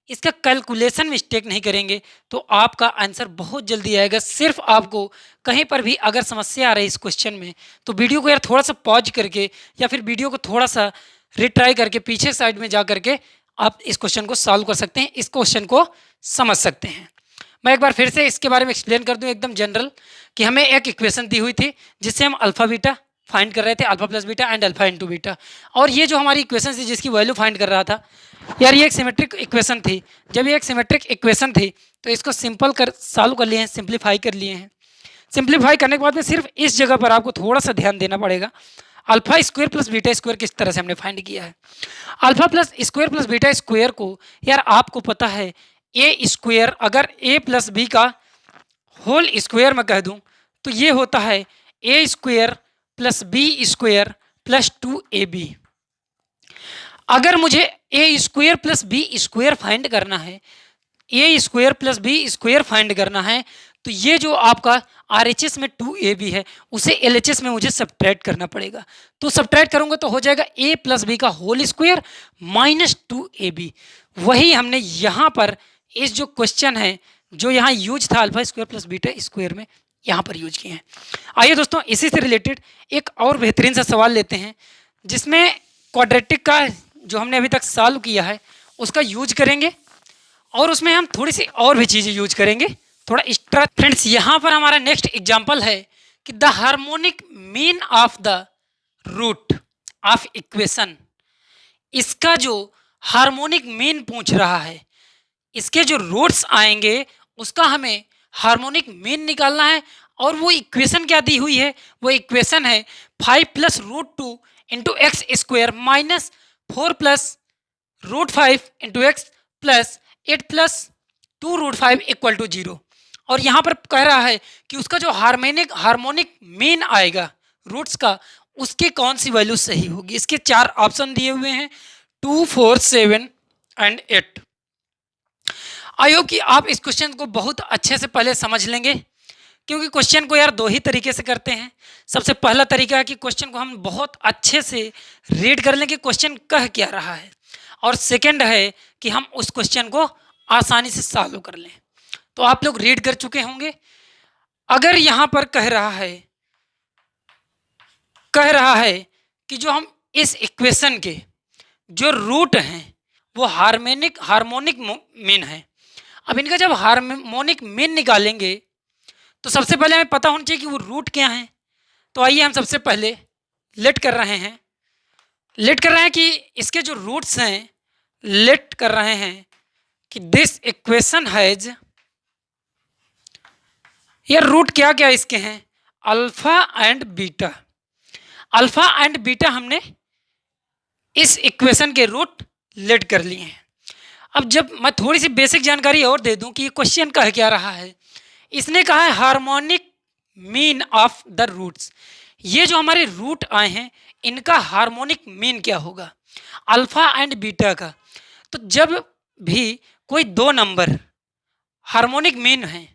S1: इसका कैलकुलेशन मिस्टेक नहीं करेंगे तो आपका आंसर बहुत जल्दी आएगा। सिर्फ आपको कहीं पर भी अगर समस्या आ रही है इस क्वेश्चन में तो वीडियो को यार थोड़ा सा पॉज करके या फिर वीडियो को थोड़ा सा रिट्राई करके पीछे साइड में जा करके आप इस क्वेश्चन को सॉल्व कर सकते हैं, इस क्वेश्चन को समझ सकते हैं। मैं एक बार फिर से इसके बारे में एक्सप्लेन कर दूं एकदम जनरल, कि हमें एक इक्वेशन दी हुई थी जिससे हम अल्फा बीटा फाइंड कर रहे थे, alpha plus beta and alpha into beta. और ये जो हमारी इक्वेशन थी जिसकी वैल्यू फाइंड कर रहा था यार, ये एक सिमेट्रिक इक्वेशन थी। जब ये एक सिमेट्रिक इक्वेशन थी तो इसको सिंपल कर सॉल्व कर लिए हैं, सिंप्लीफाई कर लिए हैं। सिंप्लीफाई करने के बाद में सिर्फ इस जगह पर आपको थोड़ा सा ध्यान देना पड़ेगा, alpha square plus beta square किस तरह से हमने फाइंड किया है। Alpha plus square plus beta square को यार आपको पता है ए स्क्वायर, अगर ए प्लस बी का होल स्क्वायर में कह दूं तो ये होता है a square plus b square plus 2ab। अगर मुझे a square plus b square find करना है, a square plus b square find करना है, तो ये जो आपका RHS में 2ab है उसे LHS में मुझे सब्ट्रैक्ट करना पड़ेगा। तो सब्ट्रैक्ट करूंगा तो हो जाएगा a प्लस बी का होल स्क्वायर माइनस 2ab। वही हमने यहाँ पर इस जो क्वेश्चन है जो यहाँ यूज था alpha square plus beta square में, यहाँ पर यूज किए हैं। आइए दोस्तों इसी से रिलेटेड एक और बेहतरीन सा सवाल लेते हैं जिसमें क्वाड्रेटिक का जो हमने अभी तक सॉल्व किया है उसका यूज करेंगे और उसमें हम थोड़ी सी और भी चीज़ें यूज करेंगे थोड़ा एक्स्ट्रा। फ्रेंड्स यहाँ पर हमारा नेक्स्ट एग्जाम्पल है कि the harmonic mean of the root of equation. इसका जो हार्मोनिक मीन पूछ रहा है, इसके जो रूट्स आएंगे उसका हमें हार्मोनिक मीन निकालना है। और वो इक्वेशन क्या दी हुई है, वो इक्वेशन है 5 plus root 2 into X square minus 4 plus root 5 into X plus 8 plus 2 root 5 equal to 0। और यहाँ पर कह रहा है कि उसका जो हार्मोनिक मीन आएगा रूट्स का, उसके कौन सी वैल्यू सही होगी। इसके 4 ऑप्शन दिए हुए हैं 2, 4, 7 एंड 8। आई होप कि आप इस क्वेश्चन को बहुत अच्छे से पहले समझ लेंगे, क्योंकि क्वेश्चन को यार 2 ही तरीके से करते हैं। सबसे पहला तरीका है कि क्वेश्चन को हम बहुत अच्छे से रीड कर लें कि क्वेश्चन कह क्या रहा है, और सेकंड है कि हम उस क्वेश्चन को आसानी से सॉल्व कर लें। तो आप लोग रीड कर चुके होंगे। अगर यहाँ पर कह रहा है कि जो हम इस इक्वेशन के जो रूट हैं वो हार्मोनिक मीन है। अब इनका जब हार्मोनिक मीन निकालेंगे तो सबसे पहले हमें पता होना चाहिए कि वो रूट क्या है। तो आइए हम सबसे पहले लेट कर रहे हैं कि इसके जो रूट्स हैं, लेट कर रहे हैं कि दिस इक्वेशन हैज, यार रूट क्या क्या इसके हैं, alpha and beta. Alpha and beta हमने इस इक्वेशन के रूट लेट कर लिए हैं। अब जब मैं थोड़ी सी बेसिक जानकारी और दे दूं कि ये क्वेश्चन कह क्या रहा है। इसने कहा है harmonic mean of the roots. ये जो हमारे रूट आए हैं इनका हार्मोनिक मीन क्या होगा, अल्फा एंड बीटा का। तो जब भी कोई 2 नंबर हार्मोनिक मीन है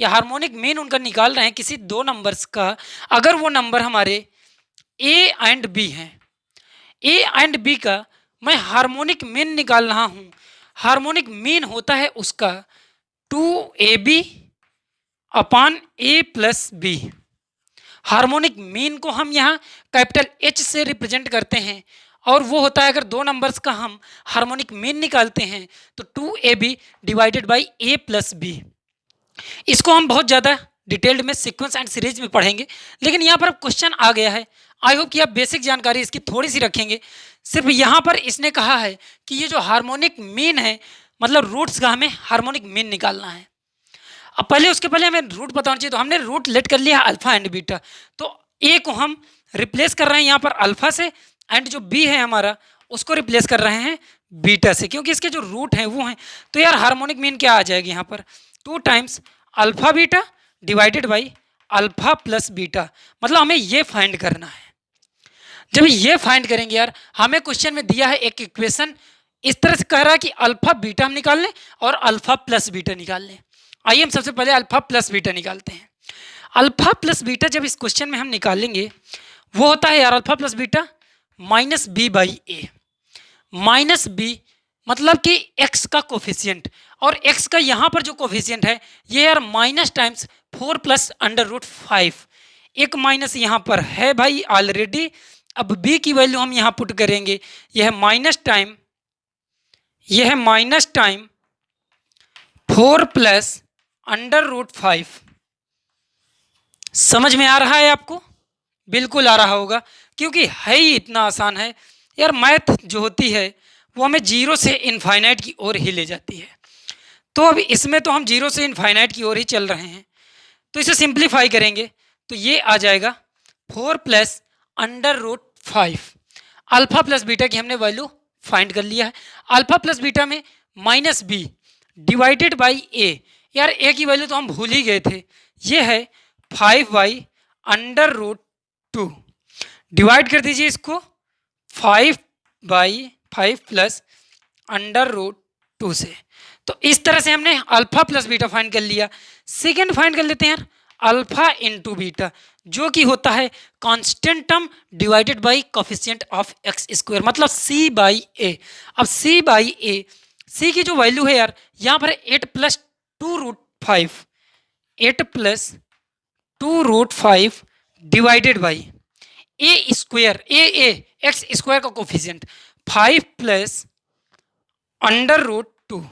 S1: या हार्मोनिक मीन उनका निकाल रहे हैं किसी 2 नंबर्स का, अगर वो नंबर हमारे ए एंड बी हैं, ए एंड बी का मैं हार्मोनिक मीन निकाल रहा हूँ। हार्मोनिक मीन होता है उसका 2ab upon a plus B. Harmonic mean को हम यहाँ कैपिटल H से रिप्रेजेंट करते हैं, और वो होता है अगर 2 नंबर्स का हम हार्मोनिक मीन निकालते हैं तो 2ab divided by a plus B. इसको हम बहुत ज़्यादा डिटेल्ड में सीक्वेंस एंड सीरीज में पढ़ेंगे, लेकिन यहाँ पर क्वेश्चन आ गया है। आई होप कि आप बेसिक जानकारी इसकी थोड़ी सी रखेंगे। सिर्फ यहाँ पर इसने कहा है कि ये जो हार्मोनिक मीन है, मतलब रूट्स का हमें हार्मोनिक मीन निकालना है। अब पहले उसके पहले हमें रूट पता होना चाहिए। तो हमने रूट लेट कर लिया अल्फा एंड बीटा, तो ए को हम रिप्लेस कर रहे हैं यहाँ पर अल्फा से, एंड जो बी है हमारा उसको रिप्लेस कर रहे हैं बीटा से, क्योंकि इसके जो रूट हैं वो हैं। तो यार हार्मोनिक मीन क्या आ जाएगी यहाँ पर, 2 times alpha beta divided by alpha plus beta. मतलब हमें ये फाइंड करना है। जब ये फाइंड करेंगे यार, हमें क्वेश्चन में दिया है एक इक्वेशन, इस तरह से कह रहा है कि अल्फा बीटा हम निकाल लें और अल्फा प्लस बीटा निकाल लें। आइए हम सबसे पहले अल्फा प्लस बीटा निकालते हैं। अल्फा प्लस बीटा जब इस क्वेश्चन में हम निकालेंगे वो होता है यार alpha plus beta minus B by A. Minus B मतलब कि x का कोफिशिएंट, और x का यहाँ पर जो कोफिशिएंट है ये यार minus times 4 plus under root 5। एक माइनस यहाँ पर है भाई ऑलरेडी, अब b की वैल्यू हम यहाँ पुट करेंगे, यह है माइनस टाइम 4 प्लस √5। समझ में आ रहा है आपको? बिल्कुल आ रहा होगा, क्योंकि है ही इतना आसान है यार। मैथ जो होती है वो हमें जीरो से इनफाइनाइट की ओर ही ले जाती है। तो अब इसमें तो हम जीरो से इनफाइनाइट की ओर ही चल रहे हैं, तो इसे सिंप्लीफाई करेंगे तो ये आ जाएगा 4 प्लस √5। अल्फा प्लस बीटा की हमने वैल्यू फाइंड कर लिया है। अल्फा प्लस बीटा में -b डिवाइडेड बाई a, यार a की वैल्यू तो हम भूल ही गए थे, ये है 5/√2। डिवाइड कर दीजिए इसको 5/5 प्लस √2 से। तो इस तरह से हमने अल्फा प्लस बीटा फाइंड कर लिया। सेकेंड फाइंड कर लेते हैं यार, अल्फा इंटू बीटा, जो कि होता है constant term divided by coefficient of x square, मतलब c/a। अब c/a, c की जो वैल्यू है यार यहाँ पर 8 plus 2√5, 8 plus 2√5 divided by A square, A x square का कोफिशिएंट 5 प्लस √2,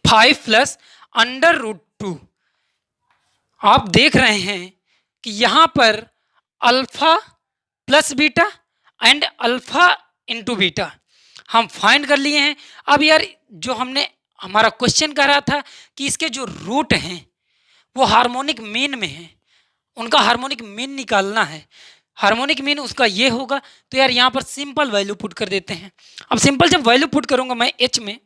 S1: 5 प्लस √2। आप देख रहे हैं कि यहाँ पर alpha plus beta and alpha into beta हम फाइंड कर लिए हैं। अब यार जो हमने हमारा क्वेश्चन कह रहा था कि इसके जो रूट हैं वो हार्मोनिक मीन में हैं, उनका हार्मोनिक मीन निकालना है। हार्मोनिक मीन उसका ये होगा, तो यार यहाँ पर सिंपल वैल्यू पुट कर देते हैं। अब सिंपल जब वैल्यू पुट करूँगा मैं h में,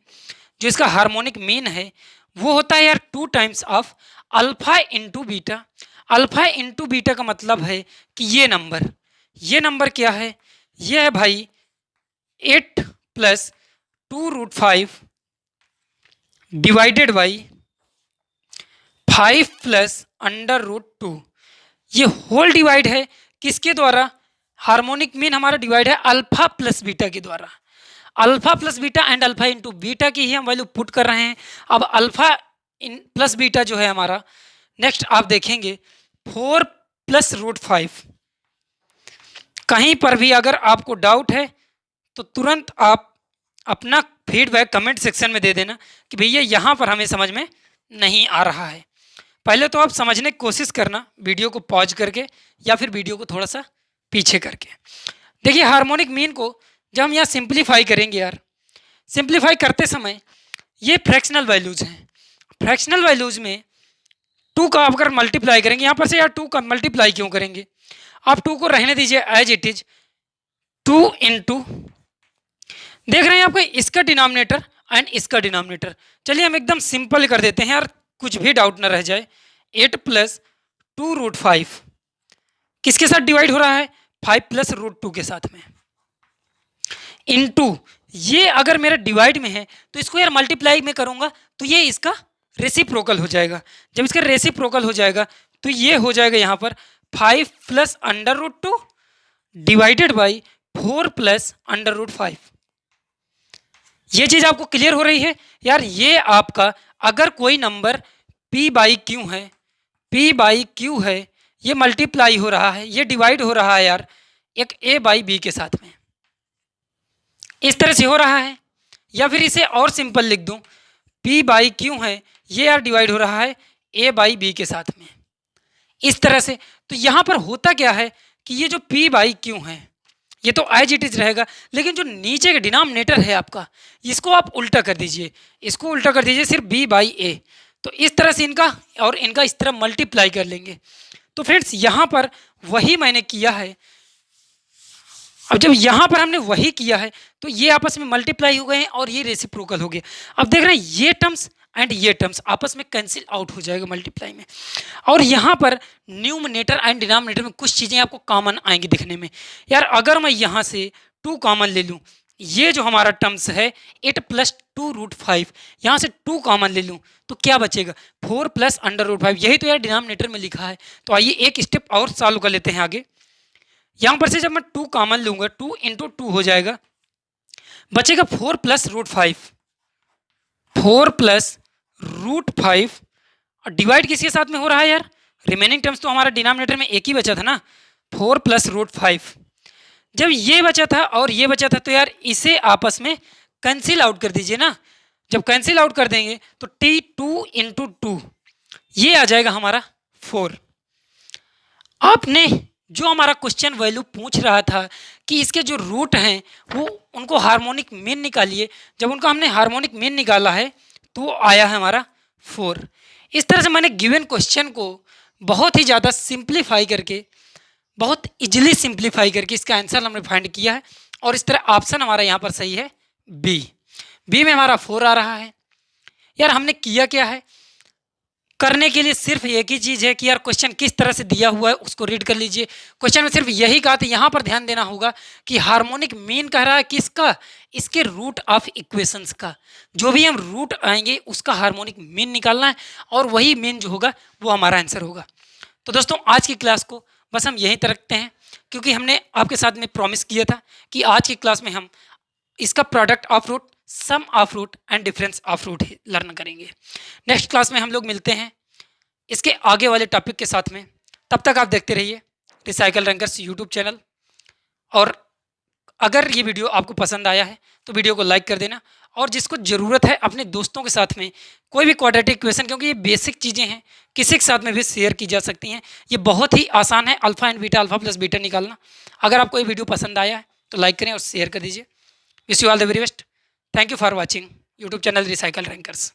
S1: जो इसका हार्मोनिक मीन है वो होता है यार 2 times of alpha into beta. Alpha into beta का मतलब है कि ये नंबर क्या है, ये है भाई 8 प्लस 2√5 डिवाइडेड बाई 5 प्लस √2। ये होल डिवाइड है किसके द्वारा? हार्मोनिक मीन हमारा डिवाइड है अल्फा प्लस बीटा के द्वारा। Alpha plus beta and alpha into beta की ही हम वैल्यू पुट कर रहे हैं। अब अल्फा प्लस बीटा जो है हमारा, नेक्स्ट आप देखेंगे 4 प्लस √5। कहीं पर भी अगर आपको डाउट है तो तुरंत आप अपना फीडबैक कमेंट सेक्शन में दे देना कि भैया यहाँ पर हमें समझ में नहीं आ रहा है। पहले तो आप समझने की कोशिश करना वीडियो को पॉज करके या फिर वीडियो को थोड़ा सा पीछे करके। देखिए हार्मोनिक मीन को जब हम यहाँ सिंप्लीफाई करेंगे यार, सिंप्लीफाई करते समय ये फ्रैक्शनल वैल्यूज हैं। फ्रैक्शनल वैल्यूज में 2 का अगर मल्टीप्लाई करेंगे, यहाँ पर से यार 2 का मल्टीप्लाई क्यों करेंगे, आप 2 को रहने दीजिए एज इट इज। 2 इंटू, देख रहे हैं आपको इसका डिनोमिनेटर एंड इसका डिनोमिनेटर। चलिए हम एकदम सिंपल कर देते हैं यार, कुछ भी डाउट ना रह जाए। 8 प्लस 2√5 किसके साथ डिवाइड हो रहा है? 5 प्लस √2 के साथ में, इनटू ये अगर मेरा डिवाइड में है तो इसको यार मल्टीप्लाई में करूंगा तो ये इसका रेसिप्रोकल हो जाएगा। जब इसका रेसिप्रोकल हो जाएगा तो ये हो जाएगा यहाँ पर 5 प्लस √2 डिवाइडेड बाई 4 प्लस √5। ये चीज आपको क्लियर हो रही है यार? ये आपका अगर कोई नंबर p/q है, p/q है, ये मल्टीप्लाई हो रहा है, ये डिवाइड हो रहा है यार एक a/b के साथ में, इस तरह से हो रहा है। या फिर इसे और सिंपल लिख दूं, p/q है, ये यार डिवाइड हो रहा है a/b के साथ में, इस तरह से। तो यहाँ पर होता क्या है कि ये जो p/q है ये तो एज इट इज रहेगा, लेकिन जो नीचे का डिनोमिनेटर है आपका, इसको आप उल्टा कर दीजिए, इसको उल्टा कर दीजिए सिर्फ b/a। तो इस तरह से इनका और इनका इस तरह मल्टीप्लाई कर लेंगे। तो फ्रेंड्स यहाँ पर वही मैंने किया है। अब जब यहाँ पर हमने वही किया है तो ये आपस में मल्टीप्लाई हो गए हैं और ये रेसिप्रोकल हो गया। अब देख रहे हैं ये टर्म्स एंड ये टर्म्स आपस में कैंसिल आउट हो जाएगा मल्टीप्लाई में, और यहाँ पर न्यूमरेटर एंड डिनोमिनेटर में कुछ चीज़ें आपको कॉमन आएंगी दिखने में। यार अगर मैं यहाँ से 2 कॉमन ले लूँ, ये जो हमारा टर्म्स है 8 प्लस 2√5, यहाँ से 2 कॉमन ले लूँ तो क्या बचेगा? 4 प्लस √5। यही तो यार डिनोमिनेटर में लिखा है। तो आइए एक स्टेप और सॉल्व कर लेते हैं आगे। यहाँ पर से जब मैं 2 कॉमन लूँगा, 2 इंटू 2 हो जाएगा, बचेगा 4 प्लस √5, 4 प्लस √5। और डिवाइड किसके साथ में हो रहा है यार? रिमेनिंग टर्म्स तो हमारा डिनोमिनेटर में एक ही बचा था ना, 4 प्लस √5। जब ये बचा था और ये बचा था तो यार इसे आपस में कैंसिल आउट कर दीजिए ना। जब कैंसिल आउट कर देंगे तो T2 इंटू 2 ये आ जाएगा हमारा 4। आपने जो हमारा क्वेश्चन वैल्यू पूछ रहा था कि इसके जो रूट हैं वो उनको हार्मोनिक मीन निकालिए, जब उनका हमने हार्मोनिक मीन निकाला है तो आया है हमारा 4। इस तरह से मैंने गिवन क्वेश्चन को बहुत ही ज़्यादा सिंप्लीफाई करके, बहुत इजीली सिंप्लीफाई करके इसका आंसर हमने फाइंड किया है। और इस तरह ऑप्शन हमारा यहाँ पर सही है बी में हमारा 4 आ रहा है। यार हमने किया क्या है, करने के लिए सिर्फ एक ही चीज़ है कि यार क्वेश्चन किस तरह से दिया हुआ है उसको रीड कर लीजिए। क्वेश्चन में सिर्फ यही कहा था, यहाँ पर ध्यान देना होगा कि हार्मोनिक मीन कह रहा है किसका, इसके रूट ऑफ इक्वेशंस का। जो भी हम रूट आएंगे उसका हार्मोनिक मीन निकालना है और वही मीन जो होगा वो हमारा आंसर होगा। तो दोस्तों आज की क्लास को बस हम यहीं तक रखते हैं, क्योंकि हमने आपके साथ में प्रॉमिस किया था कि आज की क्लास में हम इसका product of root, sum of root and difference of root learn करेंगे। नेक्स्ट क्लास में हम लोग मिलते हैं इसके आगे वाले टॉपिक के साथ में। तब तक आप देखते रहिए रिसाइकल रैंकर्स यूट्यूब चैनल। और अगर ये वीडियो आपको पसंद आया है तो वीडियो को लाइक कर देना, और जिसको ज़रूरत है अपने दोस्तों के साथ में कोई भी क्वाड्रेटिक इक्वेशन, क्योंकि ये बेसिक चीज़ें हैं, किसी के साथ में भी शेयर की जा सकती हैं। ये बहुत ही आसान है alpha and beta, alpha plus beta निकालना। अगर आपको ये वीडियो पसंद आया है तो लाइक करें और शेयर कर दीजिए। Wish you all the very best. Thank you for watching YouTube channel recycle rankers.